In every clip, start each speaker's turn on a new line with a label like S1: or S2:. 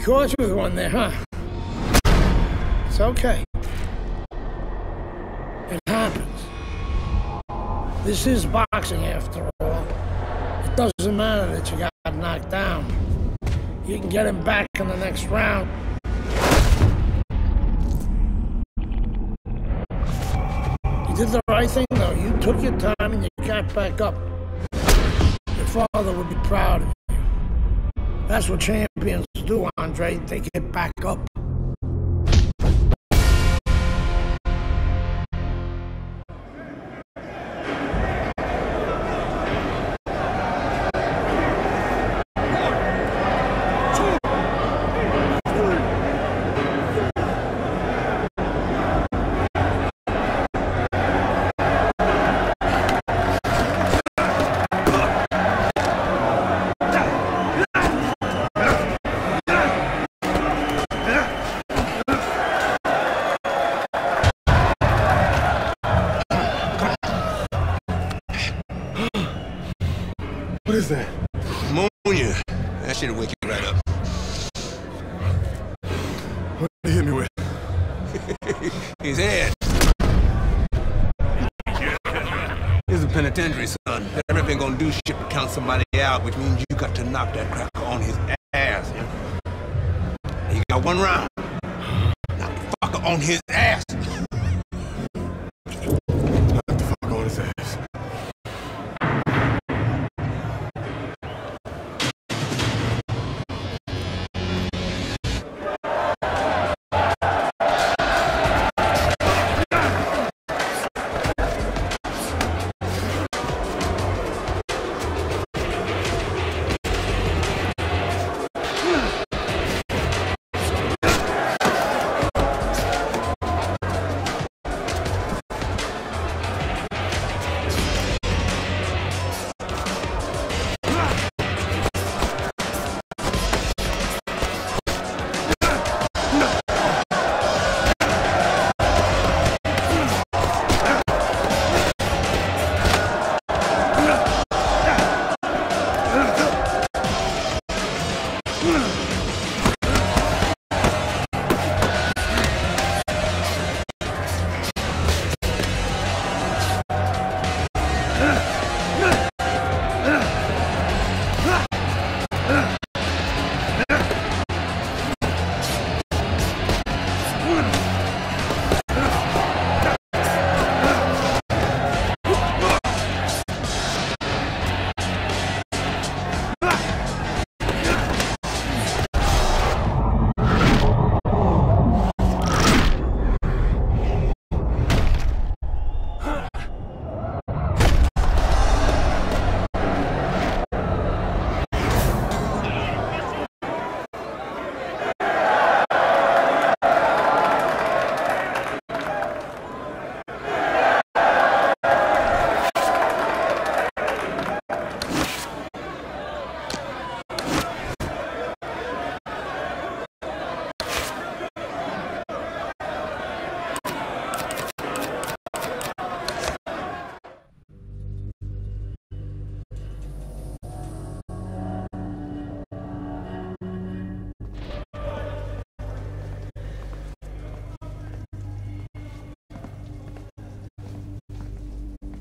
S1: caught you with one there, huh? It's okay. It happens. This is boxing after all. It doesn't matter that you got knocked down. You can get him back in the next round. You did the right thing, though. You took your time and you got back up. Your father would be proud of you. That's what champions do, Andre. They get back up.
S2: What is that?
S3: Ammonia. That shit'll wake you right up.
S2: What did he hit me with?
S3: His head. He's a penitentiary, son. Sheriff ain't gonna do shit but count somebody out, which means you got to knock that cracker on his ass. You got one round. Knock the fucker on his ass.
S2: Knock the fuck on his ass.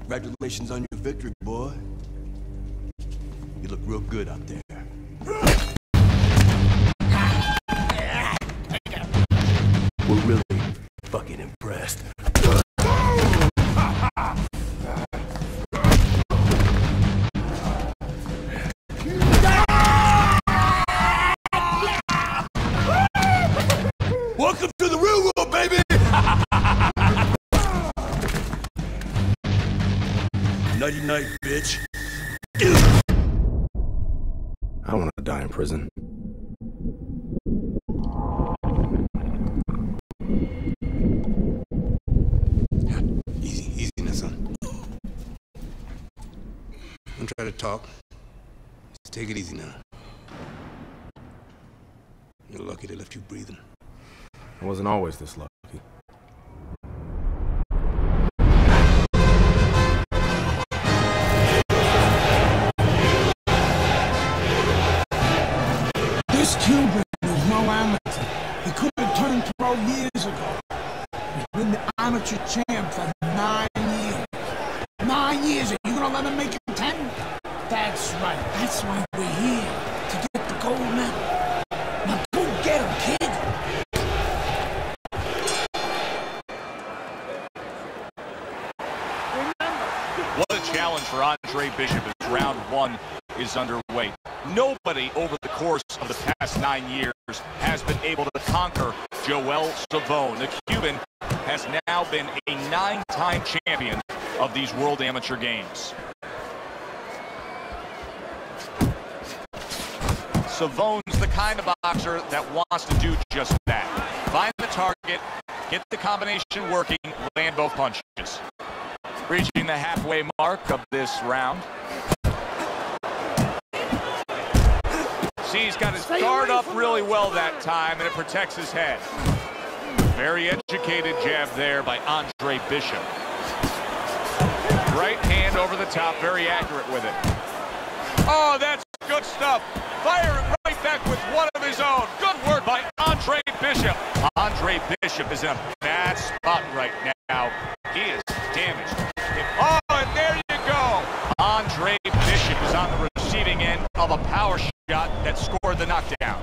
S3: Congratulations on your victory, boy. You look real good out there. We're really fucking impressed. Welcome to the real world, baby! Nighty night, bitch.
S2: I don't want to die in prison.
S3: Easy now, son. Don't try to talk. Just take it easy now. You're lucky they left you breathing.
S2: I wasn't always this lucky.
S1: This Cuban is no amateur champ for 9 years. 9 years, and you're gonna let him make it 10? That's right. That's why we're here, to get the gold medal. Now go get him, kid.
S4: What a challenge for Andre Bishop as round one is underway. Nobody over the course of the past 9 years has been able to conquer Joel Savone. The Cuban has now been a 9-time champion of these World Amateur Games. Savone's the kind of boxer that wants to do just that. Find the target, get the combination working, land both punches. Reaching the halfway mark of this round. See, he's got his guard up really well that time, and it protects his head. Very educated jab there by Andre Bishop. Right hand over the top, very accurate with it. Oh, that's good stuff. Fire it right back with one of his own. Good work by Andre Bishop. Andre Bishop is in a bad spot right now. He is damaged. Oh, and there you go. Andre Bishop is on the receiving end of a power shot that scored the knockdown.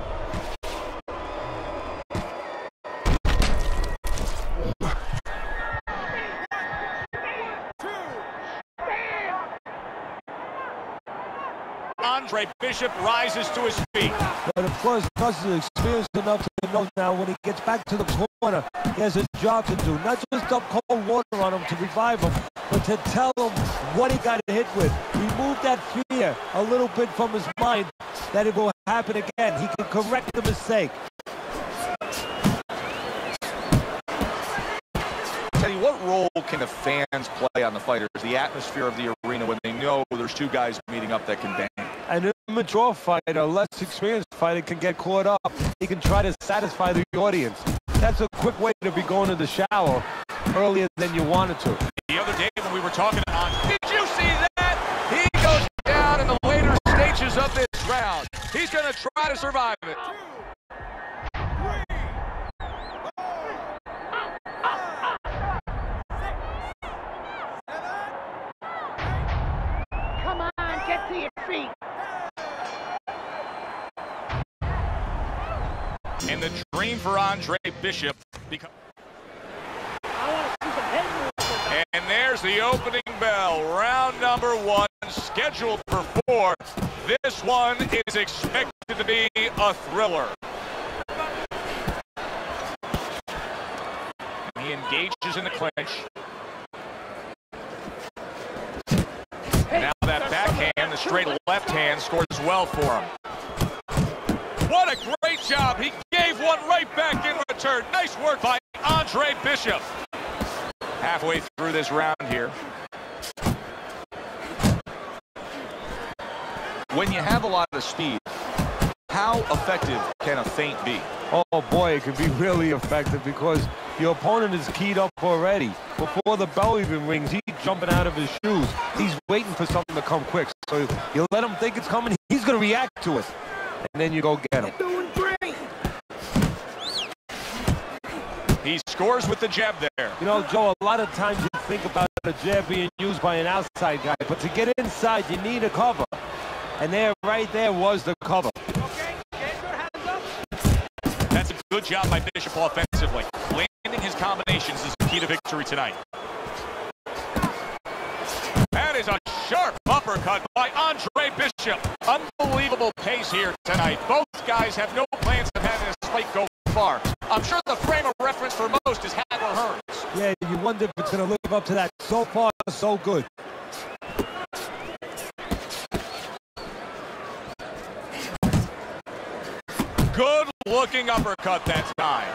S4: Andre Bishop rises to his feet.
S5: But of course, Gus is experienced enough to know now when he gets back to the corner, he has a job to do. Not just dump cold water on him to revive him, but to tell him what he got hit with. Remove that fear a little bit from his mind that it will happen again. He can correct the mistake.
S4: Teddy, what role can the fans play on the fighters, the atmosphere of the arena, when they know there's two guys meeting up that can bang?
S5: An immature fighter, a less experienced fighter can get caught up. He can try to satisfy the audience. That's a quick way to be going to the shower earlier than you wanted to.
S4: The other day when we were talking on, did you see that? He goes down in the later stages of this round. He's going to try to survive it.
S1: Come on, get to your feet.
S4: And the dream for Andre Bishop and there's the opening bell. Round number one, scheduled for 4. This one is expected to be a thriller. He engages in the clinch. Now that backhand, the straight left hand scores well for him. What a great job. He gave one right back in return. Nice work by Andre Bishop. Halfway through this round here. When you have a lot of speed, how effective can a feint be?
S5: Oh boy, it can be really effective because your opponent is keyed up already. Before the bell even rings, he's jumping out of his shoes. He's waiting for something to come quick. So you let him think it's coming, he's going to react to it. And then you go get him.
S1: Doing great.
S4: He scores with the jab there.
S5: You know, Joe, a lot of times you think about a jab being used by an outside guy, but to get inside, you need a cover. And there, right there was the cover.
S1: Okay, get your hands up.
S4: That's a good job by Bishop offensively. Landing his combinations is the key to victory tonight. That is a sharp uppercut by Andre Bishop. Unbelievable pace here tonight. Both guys have no plans of having this fight go far. I'm sure the frame of reference for most is Hagler Hearns.
S5: Yeah, you wonder if it's going to live up to that. So far, so good.
S4: Good looking uppercut that time.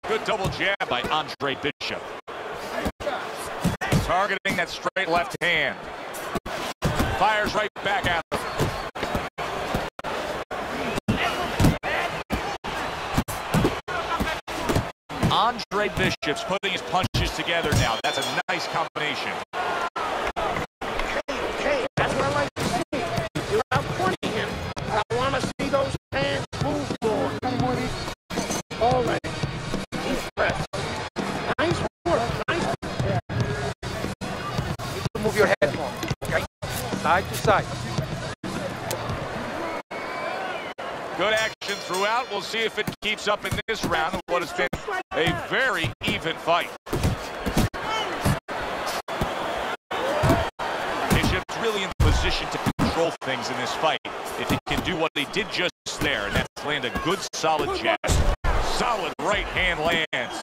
S4: Good double jab by Andre Bishop. Targeting that straight left hand. Fires right back at him. Andre Bishop's putting his punches together now. That's a nice combination.
S1: Okay, that's what I like to see. You're out pointing him. I want to see those hands move more. All right. He's pressed. Nice
S6: your head more. Okay? Side to side.
S4: Good action throughout. We'll see if it keeps up in this round of what has been a very even fight. Bishop's really in position to control things in this fight if he can do what he did just there, and that's land a good solid jab. Solid right hand lands.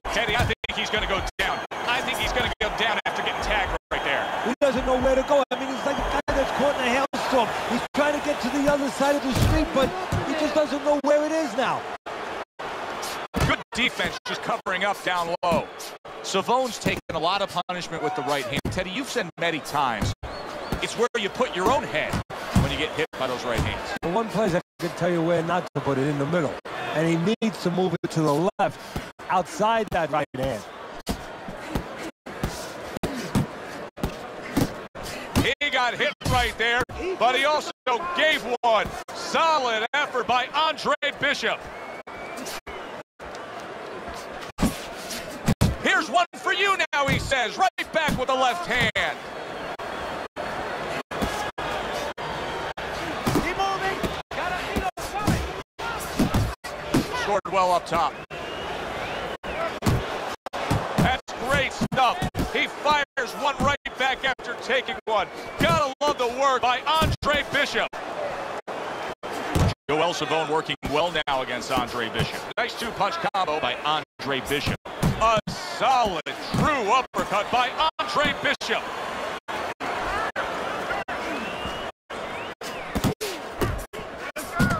S4: Teddy, I think he's going to go down. I think he's going to go down after getting tagged right there.
S5: He doesn't know where to go. I mean, he's like a guy that's caught in a hailstorm. He's trying to get to the other side of the street, but he just doesn't know where it is now.
S4: Good defense, just covering up down low. Savone's taken a lot of punishment with the right hand. Teddy, you've said many times, it's where you put your own head when you get hit by those right hands.
S5: For one place, I can tell you where not to put it, in the middle. And he needs to move it to the left, outside that right hand.
S4: He got hit right there, but he also gave one. Solid effort by Andre Bishop. Here's one for you now, he says, right back with the left hand.
S5: Keep moving. Gotta beat him coming.
S4: Scored well up top. That's great stuff. He fires one right back after taking one. Gotta love the work by Andre Bishop. Joel Savone working well now against Andre Bishop. Nice two-punch combo by Andre Bishop. A solid, true uppercut by Andre Bishop.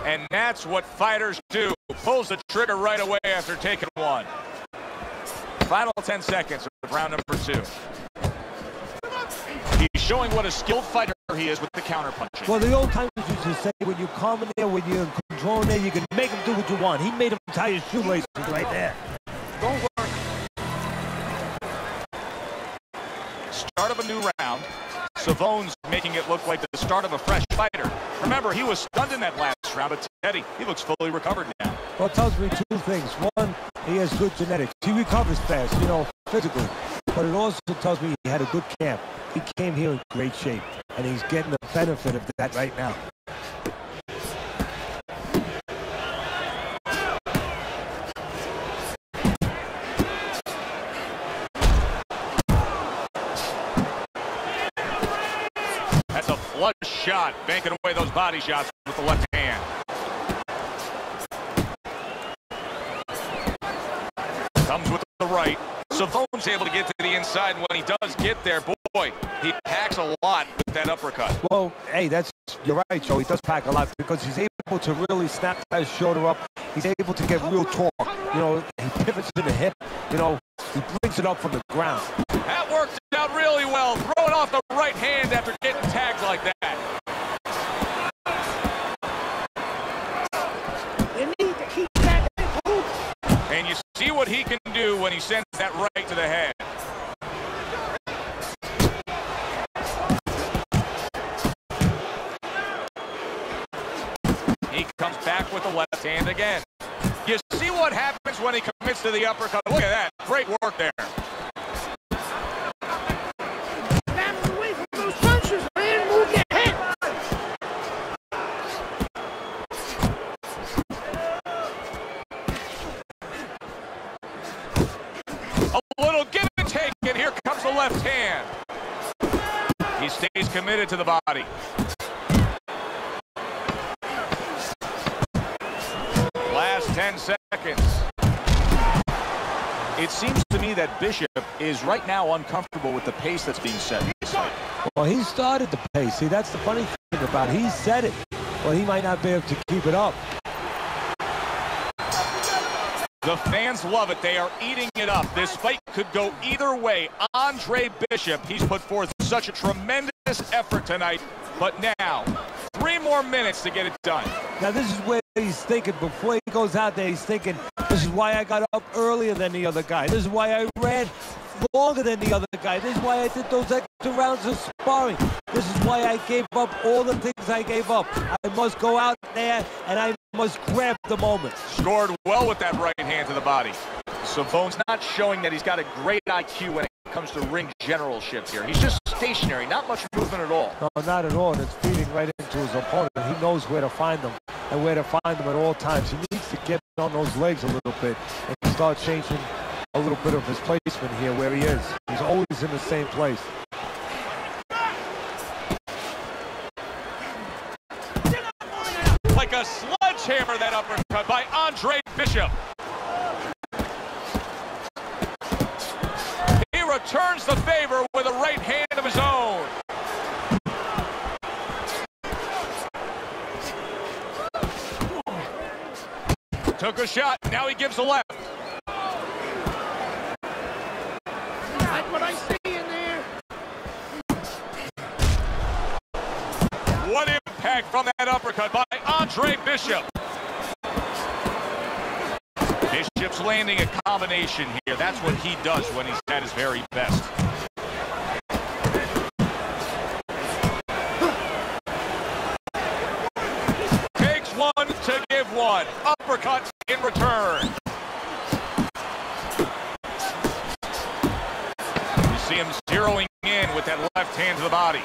S4: And that's what fighters do. Pulls the trigger right away after taking one. Final 10 seconds of round number 2. He's showing what a skilled fighter he is with the counterpunching.
S5: Well, the old timers used to say, when you calm in there, when you're in control in there, you can make him do what you want. He made him tie his shoelaces right there.
S6: Don't work.
S4: Start of a new round. Savone's making it look like the start of a fresh fighter. Remember, he was stunned in that last round, but Teddy, he looks fully recovered now.
S5: Well, it tells me two things. One, he has good genetics. He recovers fast, you know, physically. But it also tells me he had a good camp. He came here in great shape, and he's getting the benefit of that right now.
S4: That's a flush shot, banking away those body shots with the left hand. Comes with the right. Savone's able to get to the inside, and when he does get there, boy, he packs a lot with that uppercut.
S5: Well, hey, you're right, Joe. He does pack a lot because he's able to really snap his shoulder up. He's able to get real torque. You know, he pivots to the hip. You know, he brings it up from the ground.
S4: That worked out really well, throwing off the right hand after getting tagged like that.
S1: You need to keep that moving.
S4: And you see what he can do when he sends that right to the head. He comes back with the left hand again. You see what happens when he commits to the uppercut. Look at that. Great work there.
S1: Back away from those punches, man. Move your head.
S4: A little give and take, and here comes the left hand. He stays committed to the body. Last 10 seconds. It seems to me that Bishop is right now uncomfortable with the pace that's being set.
S5: Well, he started the pace. See, that's the funny thing about it. He said it. Well, he might not be able to keep it up.
S4: The fans love it. They are eating it up. This fight could go either way. Andre Bishop, he's put forth such a tremendous effort tonight. But now, 3 more minutes to get it done.
S5: Now, this is where he's thinking. Before he goes out there, he's thinking, this is why I got up earlier than the other guy. This is why I ran longer than the other guy. This is why I did those extra rounds of sparring. This is why I gave up all the things I gave up. I must go out there, and I must grab the moment.
S4: Scored well with that right hand to the body. Savone's not showing that he's got a great IQ when it comes to ring generalship here. He's just stationary, not much movement at all.
S5: No, not at all. And it's feeding right into his opponent. He knows where to find them and where to find them at all times. He needs to get on those legs a little bit and start changing a little bit of his placement here where he is. He's always in the same place.
S4: Like a sledgehammer, that uppercut by Andre Bishop. He returns the favor with a right hand of his own. Took a shot, now he gives a left.
S1: Like what I see in there.
S4: What impact from that uppercut by Andre Bishop. Bishop's landing a combination here. That's what he does when he's at his very best. Takes one to give one. Uppercut in return. You see him zeroing in with that left hand to the body.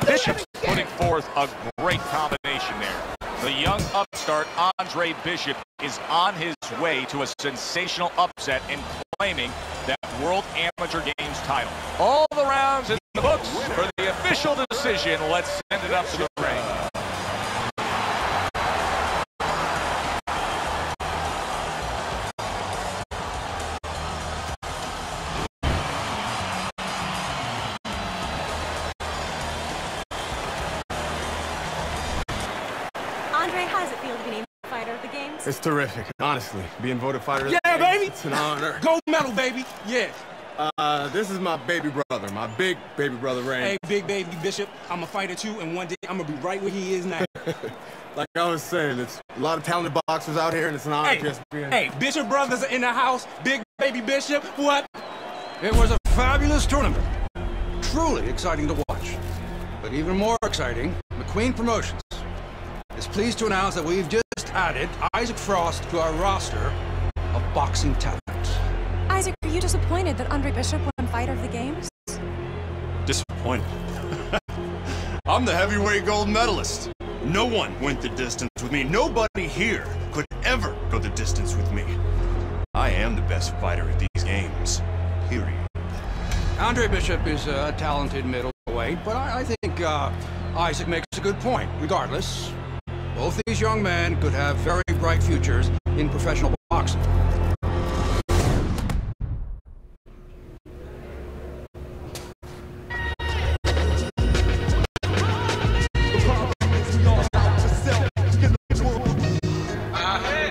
S4: Bishop's putting forth a great combination there. The young upstart Andre Bishop is on his way to a sensational upset and claiming that World Amateur Games title. All the rounds in the books for the official decision. Let's send it up to the ring.
S7: Andre, how does it feel to be named Fighter of the Games?
S2: It's terrific, honestly. Being voted fighter.
S3: Yeah, baby.
S2: It's an honor.
S3: Gold medal, baby. Yeah.
S2: This is my baby brother, my big baby brother, Rain.
S8: Hey, big baby Bishop, I'm a fighter too, and one day I'm gonna be right where he is now.
S2: Like I was saying, it's a lot of talented boxers out here, and it's an honor just being...
S8: Hey, Bishop brothers are in the house. Big baby Bishop, what?
S9: It was a fabulous tournament. Truly exciting to watch. But even more exciting, McQueen Promotions is pleased to announce that we've just added Isaac Frost to our roster of boxing talent.
S7: Isaac, are you disappointed that Andre Bishop won Fighter of the Games?
S10: Disappointed. I'm the heavyweight gold medalist. No one went the distance with me. Nobody here could ever go the distance with me. I am the best fighter at these games. Period.
S9: Andre Bishop is a talented middleweight, but I think Isaac makes a good point. Regardless, both these young men could have very bright futures in professional boxing.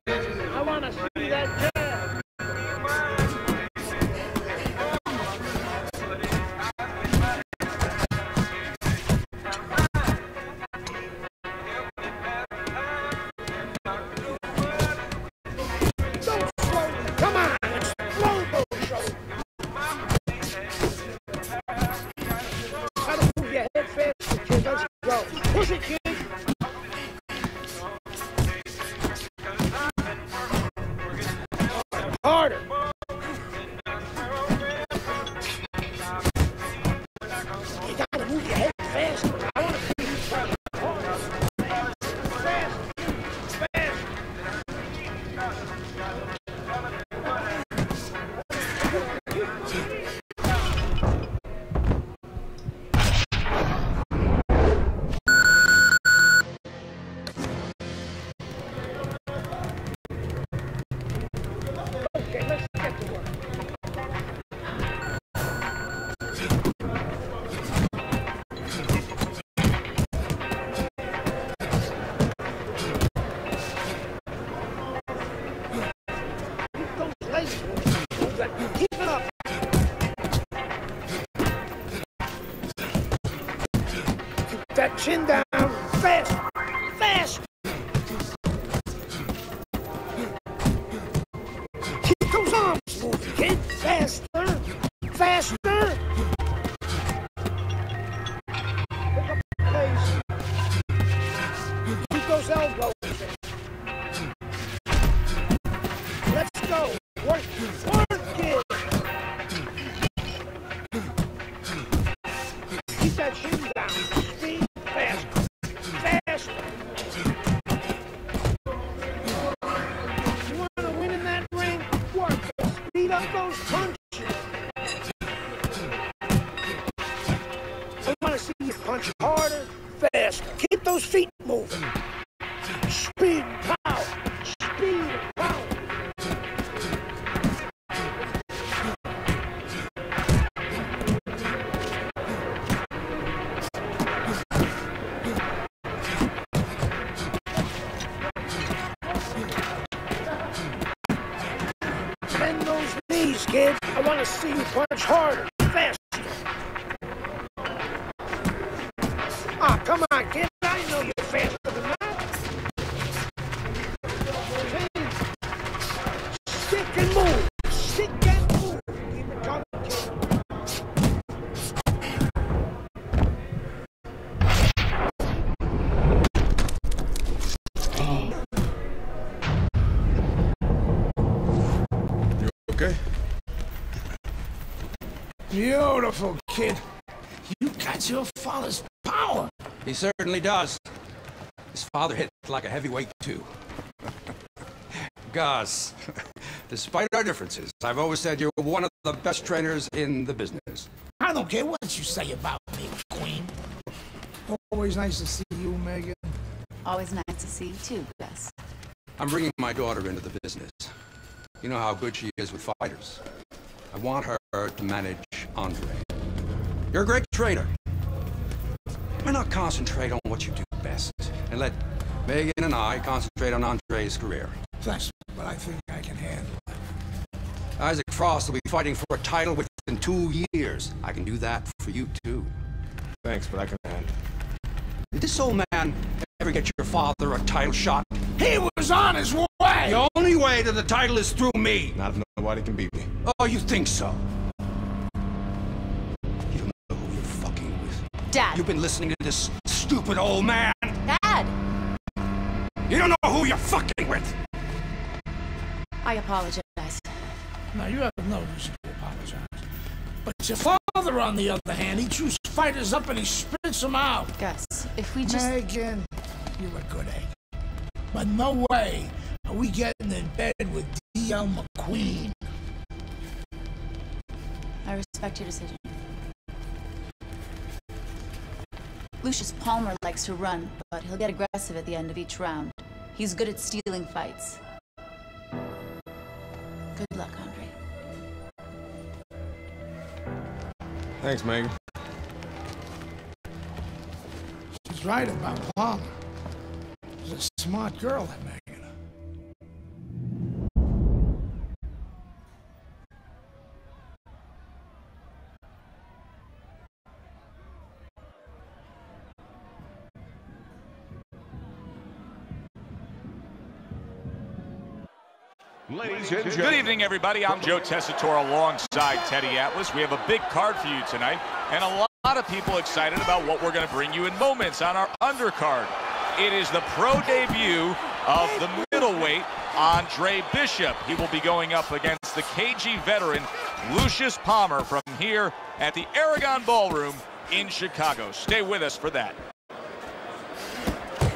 S1: I want to see that jab. Don't slow. Come on, explode those shoulders. Try to move your head faster, kid. Let's go. Push it, kid. Harder. You gotta move your head faster. I want to see you try to harder. Fast. Fast. Okay, let's get to work. up those punches. I want to see you punch harder, faster. Keep those feet moving. Speed and power. Speed and power. Bend those knees, kid. I want to see you punch harder, faster. Ah, come on, kid. I know you're faster than that. Stick and move. Stick and move. Keep it coming, kid.
S2: Okay?
S1: Beautiful, kid. You got your father's power.
S9: He certainly does. His father hit like a heavyweight, too. Gus, despite our differences, I've always said you're one of the best trainers in the business.
S1: I don't care what you say about me, Queen. Always nice to see you, Megan.
S11: Always nice to see you, too, Gus.
S9: I'm bringing my daughter into the business. You know how good she is with fighters. I want her to manage Andre. You're a great trainer. Why not concentrate on what you do best and let Megan and I concentrate on Andre's career?
S1: Thanks, but I think I can handle it.
S9: Isaac Frost will be fighting for a title within 2 years. I can do that for you, too.
S2: Thanks, but I can handle it.
S9: Did this old man ever get your father a title shot?
S1: He was on his way!
S9: The only way to the title is through me!
S2: Not if nobody can beat me.
S9: Oh, you think so? You don't know who you're fucking with.
S11: Dad!
S9: You've been listening to this stupid old man!
S11: Dad!
S9: You don't know who you're fucking with!
S11: I apologize.
S1: No, you have no reason to apologize. But your father, on the other hand, he chews fighters up and he spits them out.
S11: Gus, if we just...
S1: Megan, you're a good egg. But no way are we getting in bed with D.L. McQueen.
S11: I respect your decision. Lucius Palmer likes to run, but he'll get aggressive at the end of each round. He's good at stealing fights. Good luck, Andre.
S2: Thanks, Megan.
S1: She's right about Palmer. She's a smart girl, that Megan.
S4: Ladies and gentlemen. Good evening, everybody. I'm Joe Tessitore alongside Teddy Atlas. We have a big card for you tonight, and a lot of people excited about what we're going to bring you in moments on our undercard. It is the pro debut of the middleweight, Andre Bishop. He will be going up against the KG veteran, Lucius Palmer, from here at the Aragon Ballroom in Chicago. Stay with us for that.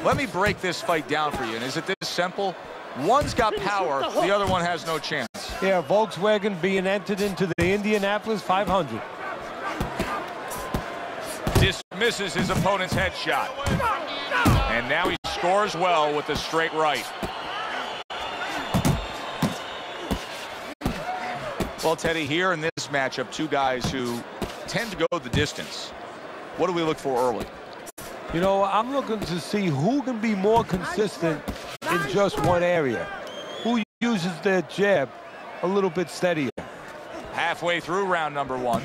S4: Let me break this fight down for you, and is it this simple? One's got power, the other one has no chance.
S5: Yeah, Volkswagen being entered into the Indianapolis 500.
S4: Dismisses his opponent's headshot. And now he scores well with the straight right. Well, Teddy, here in this matchup, two guys who tend to go the distance. What do we look for early?
S5: You know, I'm looking to see who can be more consistent in just one area. Who uses their jab a little bit steadier.
S4: Halfway through round number one.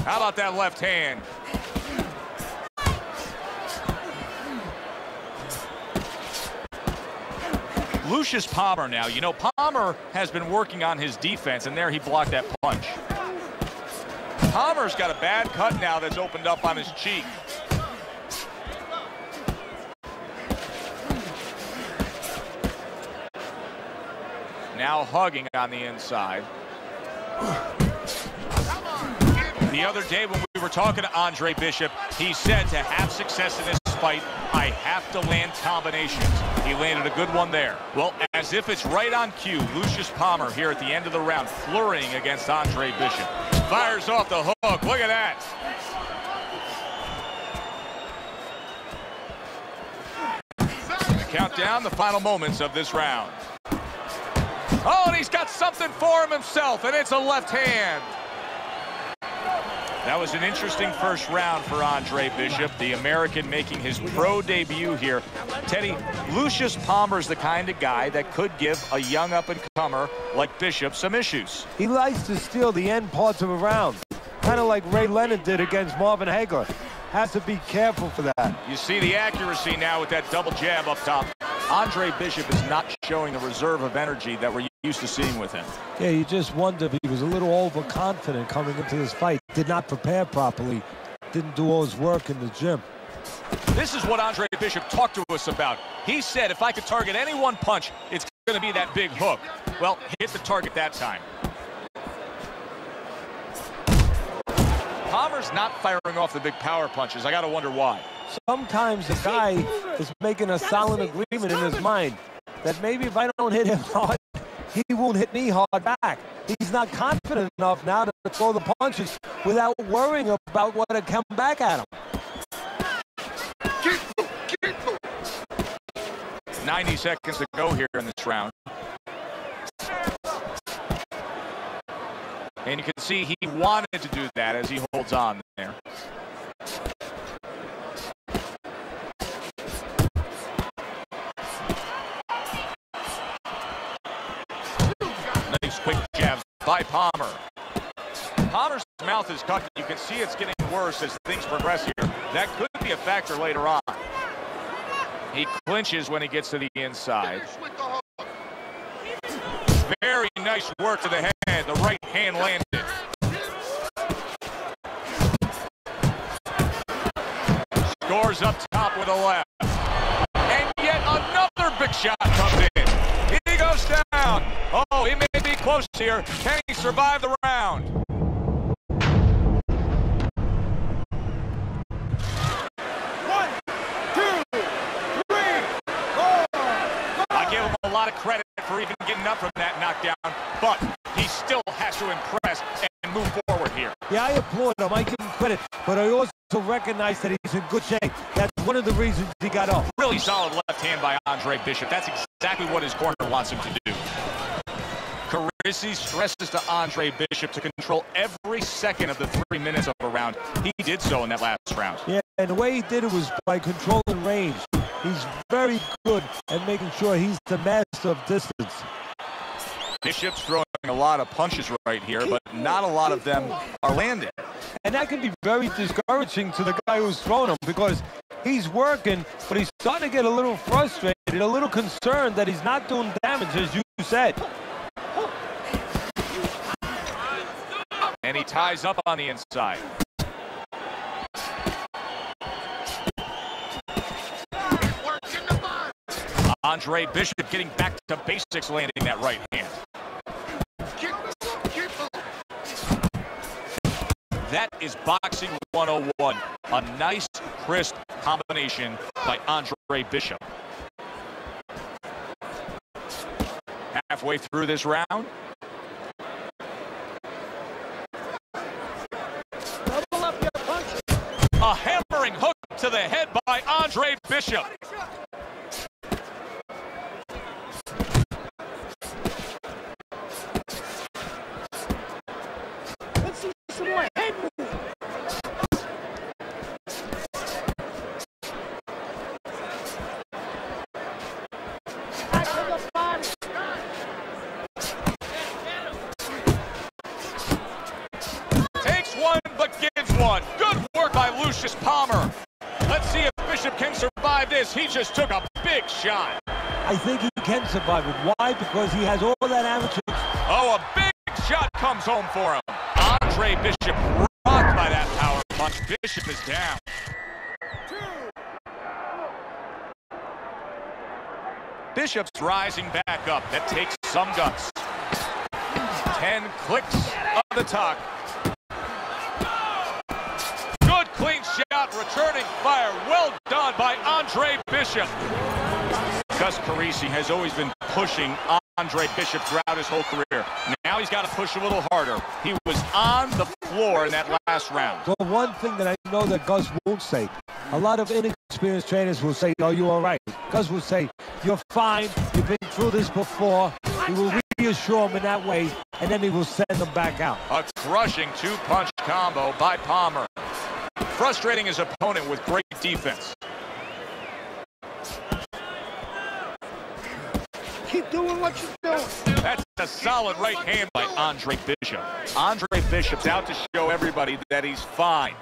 S4: How about that left hand? Lucius Palmer now. You know, Palmer has been working on his defense, and there he blocked that punch. Palmer's got a bad cut now that's opened up on his cheek. Now hugging on the inside. The other day when we were talking to Andre Bishop, he said to have success in this fight, I have to land combinations. He landed a good one there. Well, as if it's right on cue, Lucius Palmer here at the end of the round, flurrying against Andre Bishop. Fires off the hook. Look at that. Count down the final moments of this round. Oh, and he's got something for him himself, and it's a left hand. That was an interesting first round for Andre Bishop, the American making his pro debut here. Teddy, Lucius Palmer's the kind of guy that could give a young up-and-comer like Bishop some issues.
S5: He likes to steal the end parts of a round, kind of like Ray Leonard did against Marvin Hagler. Has to be careful for that.
S4: You see the accuracy now with that double jab up top. Andre Bishop is not showing the reserve of energy that we're used to seeing with him.
S5: Yeah, you just wonder if he was a little overconfident coming into this fight. Did not prepare properly. Didn't do all his work in the gym.
S4: This is what Andre Bishop talked to us about. He said, if I could target any one punch, it's going to be that big hook. Well, hit the target that time. Palmer's not firing off the big power punches. I got to wonder why.
S5: Sometimes the guy is making a solid agreement in his mind that maybe if I don't hit him hard, he won't hit me hard back. He's not confident enough now to throw the punches without worrying about what will come back at him.
S4: 90 seconds to go here in this round. And you can see he wanted to do that as he holds on there. Nice quick jabs by Palmer. Palmer's mouth is cut. You can see it's getting worse as things progress here. That could be a factor later on. He clinches when he gets to the inside. Very nice work to the head. The right hand landed. Scores up top with a left. And yet another big shot comes in. He goes down. Oh, he may be close here. Can he survive the round? A lot of credit for even getting up from that knockdown, but he still has to impress and move forward here.
S5: Yeah, I applaud him. I give him credit, but I also recognize that he's in good shape. That's one of the reasons he got up.
S4: Really solid left hand by Andre Bishop. That's exactly what his corner wants him to do. Carisi stresses to Andre Bishop to control every second of the 3 minutes of a round. He did so in that last round.
S5: Yeah, and the way he did it was by controlling range. He's very good at making sure he's the master of distance.
S4: Bishop's throwing a lot of punches right here, but not a lot of them are landing.
S5: And that can be very discouraging to the guy who's throwing them because he's working, but he's starting to get a little frustrated, a little concerned that he's not doing damage, as you said.
S4: And he ties up on the inside. Andre Bishop getting back to basics, landing that right hand. That is boxing 101. A nice, crisp combination by Andre Bishop. Halfway through this round. A hammering hook to the head by Andre Bishop.
S1: Let's see some more head move. Back to the body.
S4: Takes one, but gives one. Good work by Lucius Palmer. Let's see if Bishop can survive this. He just took a big shot.
S5: I think he can survive it. Why? Because he has all that amateur.
S4: Oh, a big shot comes home for him. Andre Bishop rocked by that power punch. Bishop is down. Bishop's rising back up. That takes some guts. 10 clicks of the talk. Good clean shot shot, returning fire. Well done by Andre Bishop. Gus Carisi has always been pushing Andre Bishop throughout his whole career. Now he's got to push a little harder. He was on the floor in that last round.
S5: Well, one thing that I know that Gus won't say, a lot of inexperienced trainers will say, "Oh, you're all right." Gus will say, "You're fine. You've been through this before." He will reassure him in that way, and then he will send him back out.
S4: A crushing two-punch combo by Palmer. Frustrating his opponent with great defense.
S1: Keep doing what you're doing.
S4: That's a solid right hand by Andre Bishop. Andre Bishop's out to show everybody that he's fine.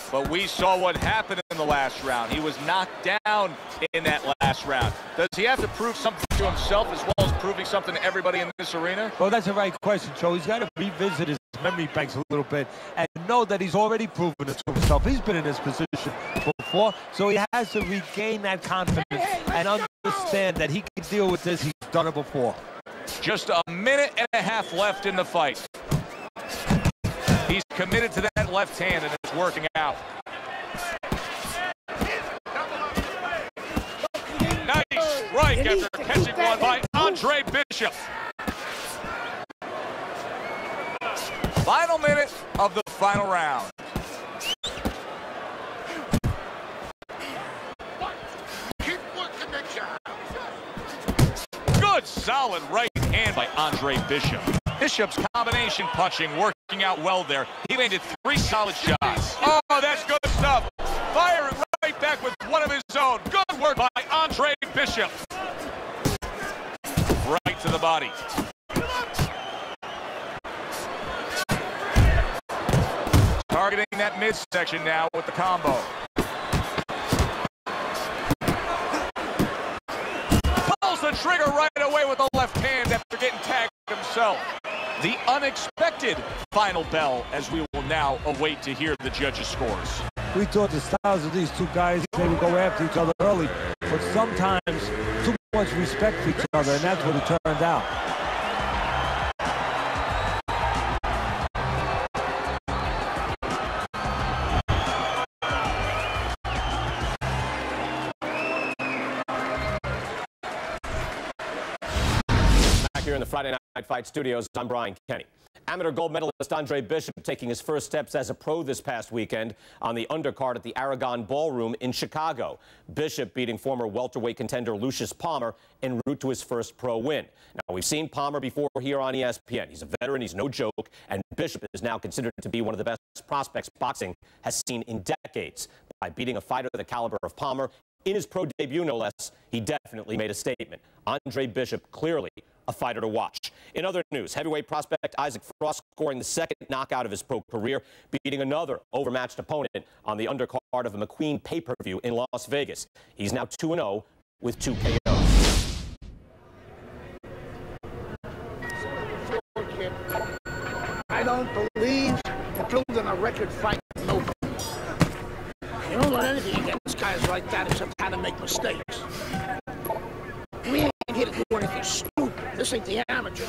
S4: But we saw what happened in the last round. He was knocked down in that last round. Does he have to prove something to himself as well as proving something to everybody in this arena?
S5: Well, that's the right question, Joe. He's got to revisit his memory banks a little bit and know that he's already proven it to himself. He's been in this position before, so he has to regain that confidence and understand that he can deal with this. He's done it before.
S4: Just a minute and a half left in the fight. He's committed to that left hand, and it's working out. Nice strike after catching one by Andre Bishop. Final minute of the final round.
S1: Keep working the job.
S4: Good solid right hand by Andre Bishop. Bishop's combination punching working out well there. He landed 3 solid shots. Oh, that's good stuff. Firing right back with one of his own. Good work by Andre Bishop. Right to the body. Targeting that midsection now with the combo. Pulls the trigger right away with the left hand after getting tagged himself. The unexpected final bell as we will now await to hear the judges' scores.
S5: We thought the styles of these two guys, they would go after each other early, but sometimes too much respect for each other, and that's what it turned out.
S12: Here in the Friday Night Fight studios, I'm Brian Kenny. Amateur gold medalist Andre Bishop taking his first steps as a pro this past weekend on the undercard at the Aragon Ballroom in Chicago. Bishop beating former welterweight contender Lucius Palmer en route to his first pro win. Now, we've seen Palmer before here on ESPN. He's a veteran, he's no joke, and Bishop is now considered to be one of the best prospects boxing has seen in decades. By beating a fighter the caliber of Palmer in his pro debut, no less, he definitely made a statement. Andre Bishop clearly a fighter to watch. In other news, heavyweight prospect Isaac Frost scoring the second knockout of his pro career, beating another overmatched opponent on the undercard of a McQueen pay-per-view in Las Vegas. He's now 2-0 with 2 KOs.
S1: I don't believe in building a record fight with nobody. You don't learn anything against guys like that except how to make mistakes. We ain't here to do anything stupid. This ain't the amateur.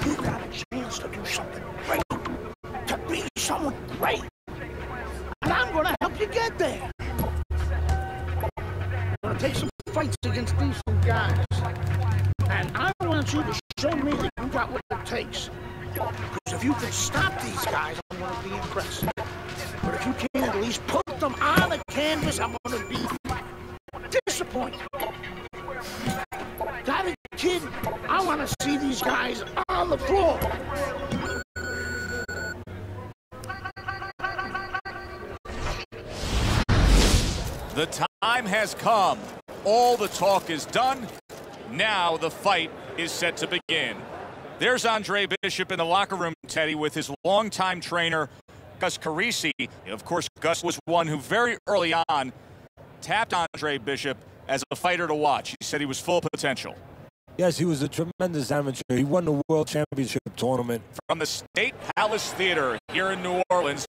S1: You got a chance to do something great, to be someone great. And I'm going to help you get there. I'm going to take some fights against decent guys. And I want you to show me that you got what it takes. Because if you can stop these guys, I'm going to be impressed. But if you can't at least put them on the canvas, I'm going to be disappointed. Got it, kid? I want to see these guys on the floor.
S4: The time has come. All the talk is done. Now the fight is set to begin. There's Andre Bishop in the locker room, Teddy, with his longtime trainer, Gus Carisi. Of course, Gus was one who very early on tapped Andre Bishop as a fighter to watch. He said he was full potential.
S5: Yes, he was a tremendous amateur. He won the World Championship tournament.
S4: From the State Palace Theater here in New Orleans,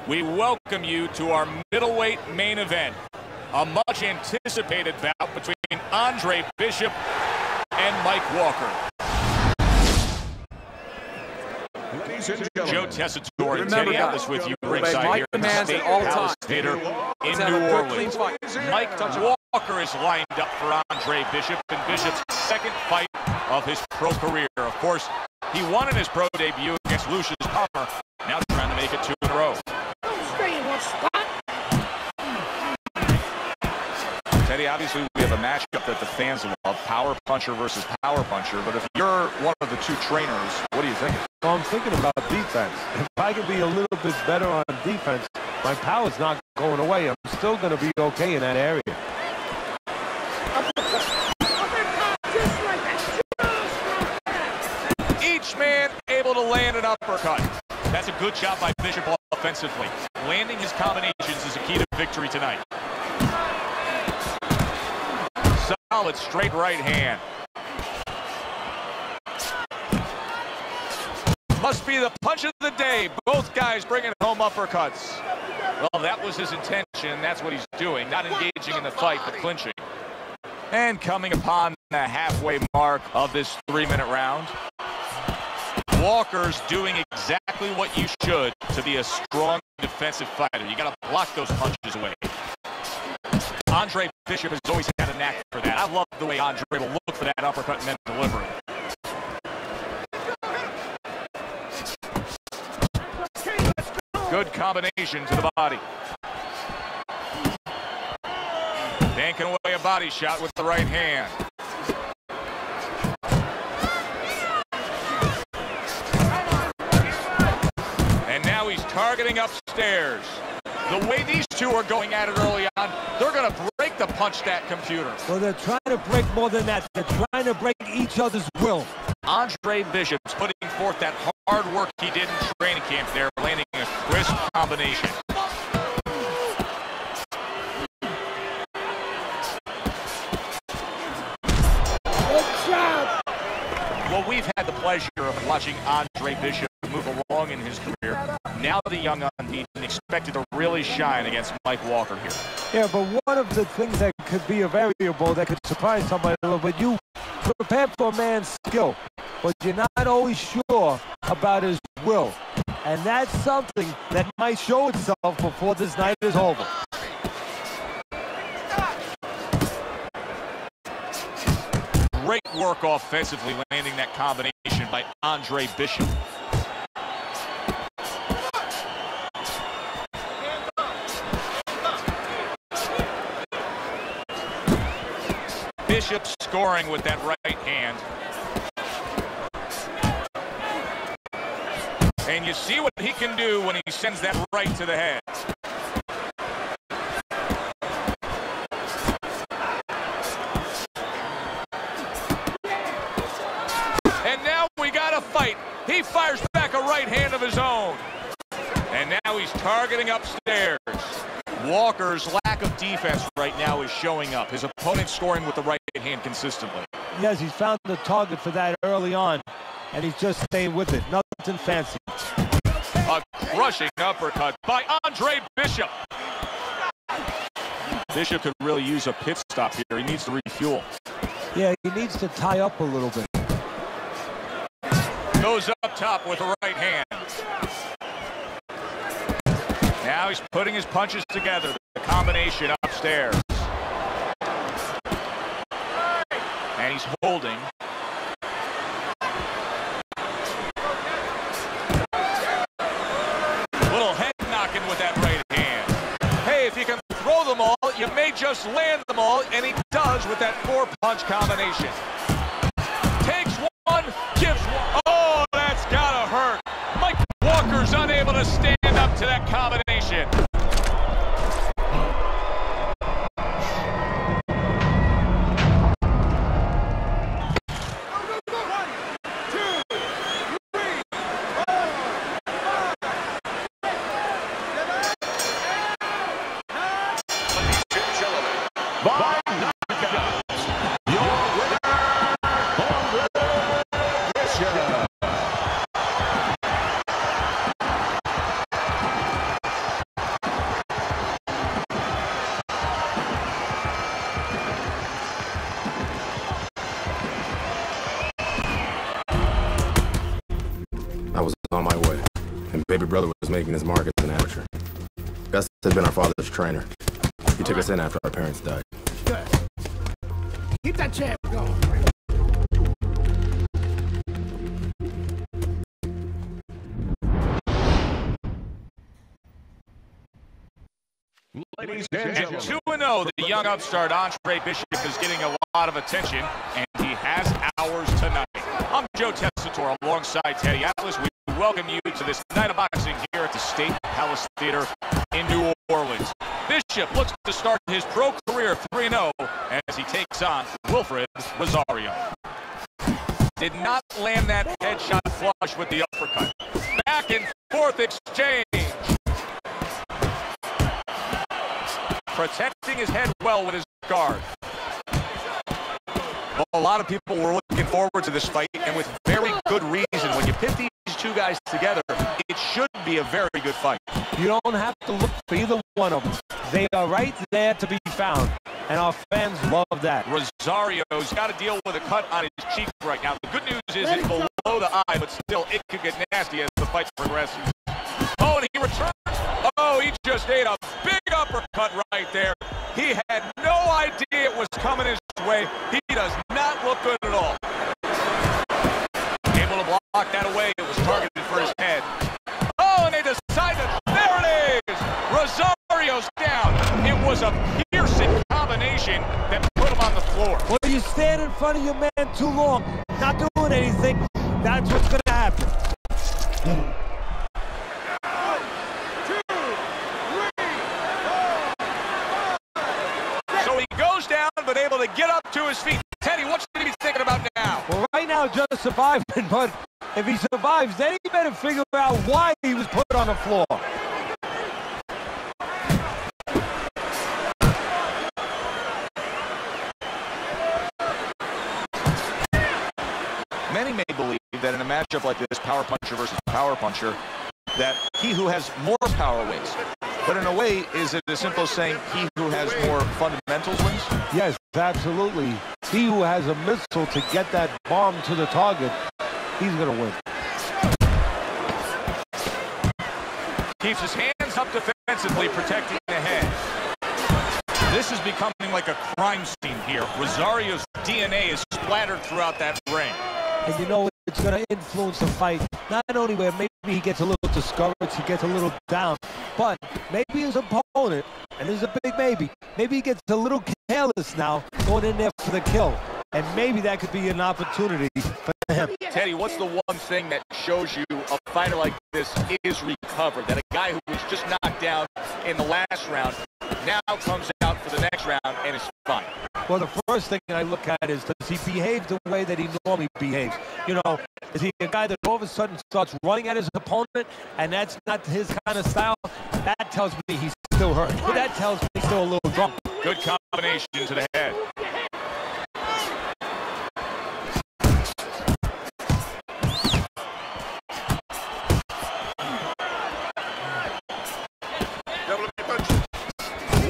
S4: we welcome you to our middleweight main event. A much-anticipated bout between Andre Bishop and Mike Walker. Joe Tessitore and Teddy Atlas with you ringside here in the State Palace Theater in New Orleans. Mike Walker is lined up for Andre Bishop in Bishop's second fight of his pro career. Of course, he won in his pro debut against Lucius Palmer. Now trying to make it 2 in a row. Teddy, obviously we have a matchup that the fans love, power puncher versus power puncher, but if you're one of the two trainers, what do you think?
S5: Well, I'm thinking about defense. If I can be a little bit better on defense, my power's not going away. I'm still going to be okay in that area.
S4: Each man able to land an uppercut. That's a good job by Bishop offensively. Landing his combinations is a key to victory tonight. Solid straight right hand. Must be the punch of the day. Both guys bringing home uppercuts. Well, that was his intention. That's what he's doing. Not engaging in the fight, but clinching. And coming upon the halfway mark of this 3-minute round. Walker's doing exactly what you should to be a strong defensive fighter. You got to block those punches away. Andre Bishop has always had a knack for that. I love the way Andre will look for that uppercut and then deliver it. Good combination to the body. Banking away a body shot with the right hand. And now he's targeting upstairs. The way these two are going at it early on, they're going to break the punch stat computer.
S5: Well, they're trying to break more than that. They're trying to break each other's will.
S4: Andre Bishop's putting forth that hard work he did in training camp there, landing a crisp combination. Well, we've had the pleasure of watching Andre Bishop move along in his career. Now the young unbeaten expected to really shine against Mike Walker here.
S5: Yeah, but one of the things that could be a variable that could surprise somebody a little bit, you prepare for a man's skill, but you're not always sure about his will. And that's something that might show itself before this night is over.
S4: Great work offensively, landing that combination by Andre Bishop. Bishop scoring with that right hand. And you see what he can do when he sends that right to the head. And now we got a fight. He fires back a right hand of his own. And now he's targeting upstairs. Walker's lack of defense right now is showing up. His opponent scoring with the right hand consistently.
S5: Yes, he's found the target for that early on, and he's just staying with it. Nothing fancy.
S4: A crushing uppercut by Andre Bishop. Bishop could really use a pit stop here. He needs to refuel.
S5: Yeah, he needs to tie up a little bit.
S4: Goes up top with the right hand. Now he's putting his punches together. The combination upstairs. And he's holding. Little head knocking with that right hand. Hey, if you can throw them all, you may just land them all, and he does with that 4-punch combination. Takes one, gives one. Oh, that's gotta hurt. Mike Walker's unable to stand up to that combination.
S2: baby brother was making his mark as an amateur. Gus had been our father's trainer. He took us in after our parents died.
S1: Good. Keep that champ going.
S4: Ladies and gentlemen, 2-0, the young upstart Andre Bishop is getting a lot of attention, and he has ours tonight. I'm Joe Tessitore alongside Teddy Atlas. We welcome you to this night of boxing here at the State Palace Theater in New Orleans. Bishop looks to start his pro career 3-0 as he takes on Wilfred Rosario. Did not land that headshot flush with the uppercut. Back and forth exchange. Protecting his head well with his guard. Well, a lot of people were looking forward to this fight, and with very good reason. When you pit these two guys together, it should be a very good fight.
S5: You don't have to look for either one of them. They are right there to be found, and our fans love that.
S4: Rosario's got to deal with a cut on his cheek right now. The good news is it's below the eye, but still, it could get nasty as the fight progresses. Oh, and he returns. Oh, he just ate a big uppercut right there. He had no idea it was coming his way. He does not look good at all. Able to block that away. It was targeted for his head. Oh, and they decided, there it is! Rosario's down. It was a piercing combination that put him on the floor.
S5: When you stand in front of your man too long, not doing anything, that's what's going to happen.
S4: But able to get up to his feet. Teddy, what should he be thinking about now?
S5: Well, right now, just surviving, but if he survives, then he better figure out why he was put on the floor.
S4: Many may believe that in a matchup like this, power puncher versus power puncher, that he who has more power wins. But in a way, is it as simple as saying he who has more fundamentals wins?
S5: Yes, absolutely. He who has a missile to get that bomb to the target, he's going to win.
S4: Keeps his hands up defensively, protecting the head. This is becoming like a crime scene here. Rosario's DNA is splattered throughout that ring.
S5: And you know, it's going to influence the fight, not only where maybe he gets a little discouraged, he gets a little down, but maybe his opponent, and there's a big maybe he gets a little careless now going in there for the kill. And maybe that could be an opportunity for him.
S4: Teddy, what's the one thing that shows you a fighter like this is recovered? That a guy who was just knocked down in the last round now comes out for the next round and is fine?
S5: Well, the first thing I look at is, does he behave the way that he normally behaves? You know, is he a guy that all of a sudden starts running at his opponent, and that's not his kind of style? That tells me he's still hurt. That tells me he's still a little drunk.
S4: Good combination to the head.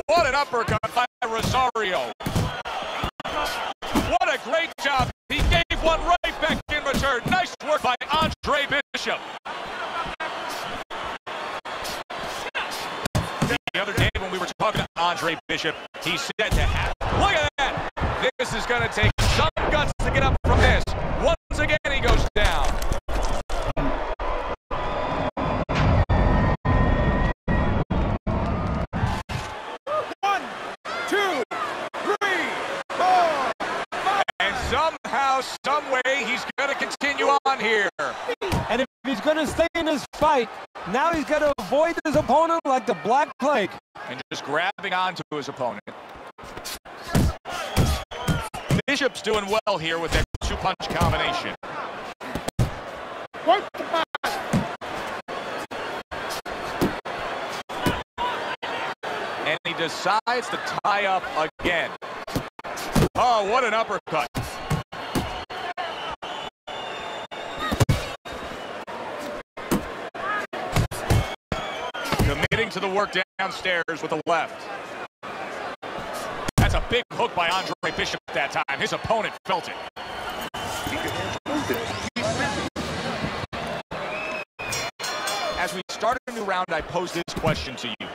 S4: What an uppercut by Rosario. What a great job. He gave one right back in return. Nice work by Andre Bishop. The other day when we were talking to Andre Bishop, he said to have, look at that. This is going to take some guts to get up from this. Once again, he goes down. Somehow, some way, he's going to continue on here.
S5: And if he's going to stay in this fight, now he's got to avoid his opponent like the Black Plague.
S4: And just grabbing onto his opponent. Bishop's doing well here with that two-punch combination. And he decides to tie up again. Oh, what an uppercut. Committing to the work downstairs with the left. That's a big hook by Andre Bishop that time. His opponent felt it. As we start a new round, I pose this question to you.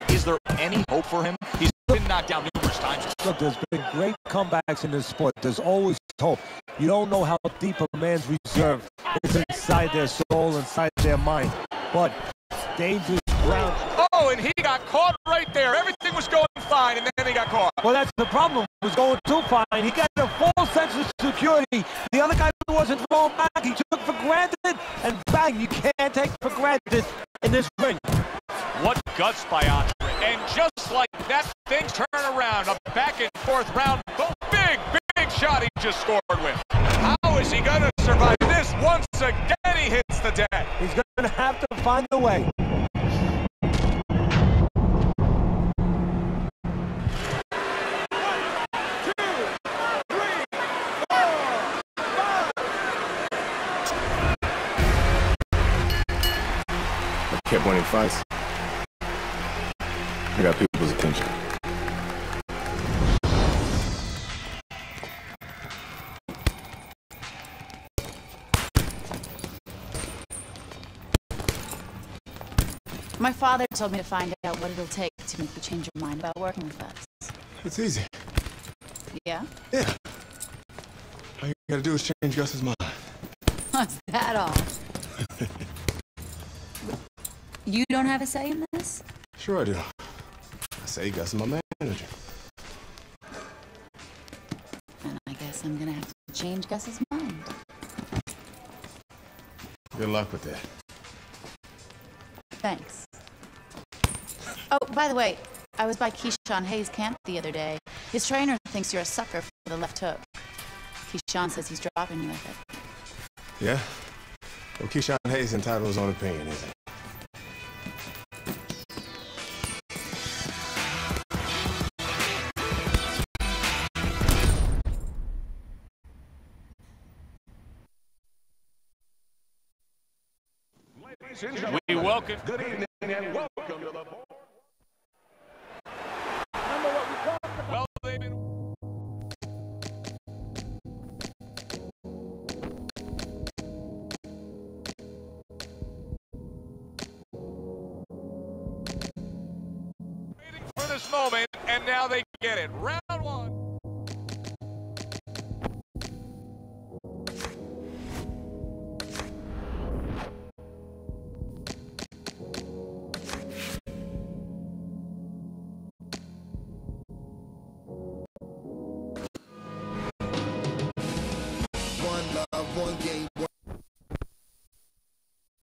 S4: Is there any hope for him? He's been knocked down numerous times.
S5: Look, there's been great comebacks in this sport. There's always hope. You don't know how deep a man's reserve is inside their soul, inside their mind. But dangerous ground.
S4: Oh, and he got caught right there. Everything was going fine, and then he got caught.
S5: Well, that's the problem. It was going too fine. He got a full sense of security. The other guy wasn't thrown back. He took for granted, and bang, you can't take for granted in this ring.
S4: What guts by Andre. And just like that, things turn around. A back and forth round. Big shot he just scored with. How is he going to survive this? Once again, he hits the deck.
S5: He's going to have to find a way.
S2: Kept winning fights. I got people's attention.
S11: My father told me to find out what it'll take to make you change your mind about working with us.
S3: It's easy.
S11: Yeah?
S3: Yeah. All you gotta do is change Gus's mind.
S11: Is that all? You don't have a say in this?
S3: Sure I do. I say Gus is my manager.
S11: And I guess I'm gonna have to change Gus's mind.
S3: Good luck with that.
S11: Thanks. Oh, by the way, I was by Keyshawn Hayes' camp the other day. His trainer thinks you're a sucker for the left hook. Keyshawn says he's dropping you with it.
S3: Yeah? Well, Keyshawn Hayes entitled his own opinion, isn't he?
S4: We welcome.
S13: Good evening and welcome to the board.
S4: Well, they've been waiting for this moment, and now they get it. Round